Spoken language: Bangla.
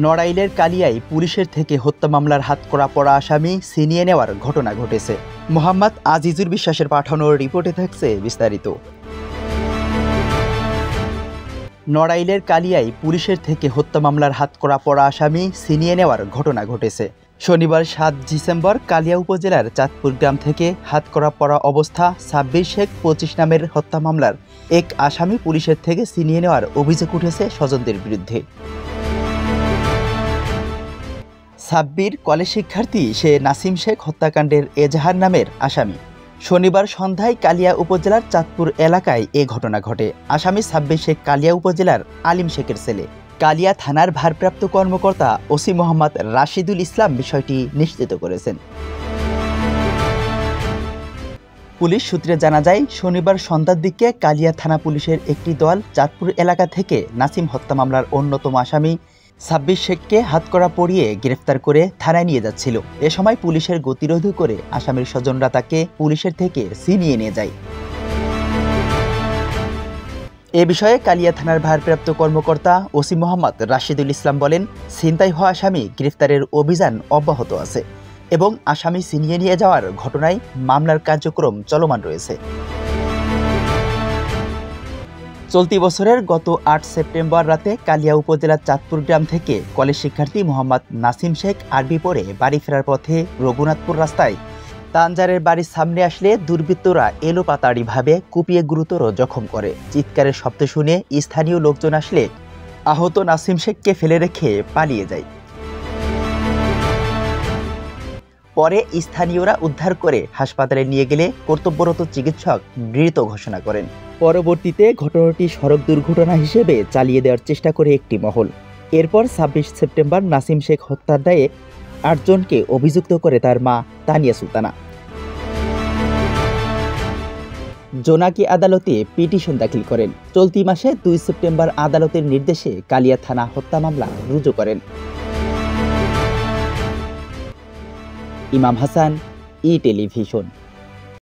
নড়াইলের কালিয়ায় পুলিশের থেকে হত্যা মামলার হাতকড়া পড়া আসামি ছিনিয়ে নেওয়ার ঘটনা ঘটেছে। মোহাম্মদ আজিজুর বিশ্বাসের পাঠানো রিপোর্টে থাকছে বিস্তারিত। নড়াইলের কালিয়ায় পুলিশের থেকে হত্যা মামলার হাতকড়া পড়া আসামি ছিনিয়ে নেওয়ার ঘটনা ঘটেছে। শনিবার 7 ডিসেম্বর কালিয়া উপজেলার চাঁদপুর গ্রাম থেকে হাতকড়া পড়া অবস্থা 26 শেখ 25 নামের হত্যা মামলার এক আসামি পুলিশের থেকে ছিনিয়ে নেওয়ার অভিযোগ উঠেছে স্বজনদের বিরুদ্ধে। সাব্বির কলেজ শিক্ষার্থী সে নাসিম শেখ হত্যাকাণ্ডের এজাহার নামের আসামি। শনিবার সন্ধ্যায় কালিয়া উপজেলার চাঁদপুর এলাকায় এ ঘটনা ঘটে। আসামি সাব্বির শেখ কালিয়া উপজেলার আলিম শেখের ছেলে। কালিয়া থানার ভারপ্রাপ্ত কর্মকর্তা ওসি মোহাম্মদ রাশিদুল ইসলাম বিষয়টি নিশ্চিত করেছেন। পুলিশ সূত্রে জানা যায়, শনিবার সন্ধ্যার দিকে কালিয়া থানা পুলিশের একটি দল চাঁদপুর এলাকা থেকে নাসিম হত্যা মামলার অন্যতম আসামি সাব্বির শেখকে হাতকড়া পরিয়ে গ্রেফতার করে থানায় নিয়ে যাচ্ছিল। এ সময় পুলিশের গতিরোধ করে আসামির স্বজনরা তাকে পুলিশের থেকে ছিনিয়ে নিয়ে যায়। এ বিষয়ে কালিয়া থানার ভারপ্রাপ্ত কর্মকর্তা ওসি মোহাম্মদ রাশিদুল ইসলাম বলেন, ছিনতাই হওয়া আসামি গ্রেফতারের অভিযান অব্যাহত আছে এবং আসামি ছিনিয়ে নিয়ে যাওয়ার ঘটনায় মামলার কার্যক্রম চলমান রয়েছে। চলতি বছরের গত 8 সেপ্টেম্বর রাতে কালিয়া উপজেলার চাঁদপুর গ্রাম থেকে কলেজ শিক্ষার্থী মোহাম্মদ নাসিম শেখ আরবি পড়ে বাড়ি ফেরার পথে রঘুনাথপুর রাস্তায় তানজারের বাড়ির সামনে আসলে দুর্বৃত্তরা এলোপাতাড়িভাবে কুপিয়ে গুরুতর জখম করে। চিৎকারের শব্দ শুনে স্থানীয় লোকজন আসলে আহত নাসিম শেখকে ফেলে রেখে পালিয়ে যায়। পরে স্থানীয়রা উদ্ধার করে হাসপাতালে নিয়ে গেলে কর্তব্যরত চিকিৎসক মৃত ঘোষণা করেন। পরবর্তীতে ঘটনাটি সড়ক দুর্ঘটনা হিসেবে চালিয়ে দেওয়ার চেষ্টা করে একটি মহল। এরপর 26 সেপ্টেম্বর নাসিম শেখ হত্যার দায়ে 8 জনকে অভিযুক্ত করে তার মা তানিয়া সুলতানা। জোনাকি আদালতে পিটিশন দাখিল করেন। চলতি মাসে 2 সেপ্টেম্বর আদালতের নির্দেশে কালিয়া থানা হত্যা মামলা রুজু করেন। ইমাম হাসান, ই টেলিভিশন।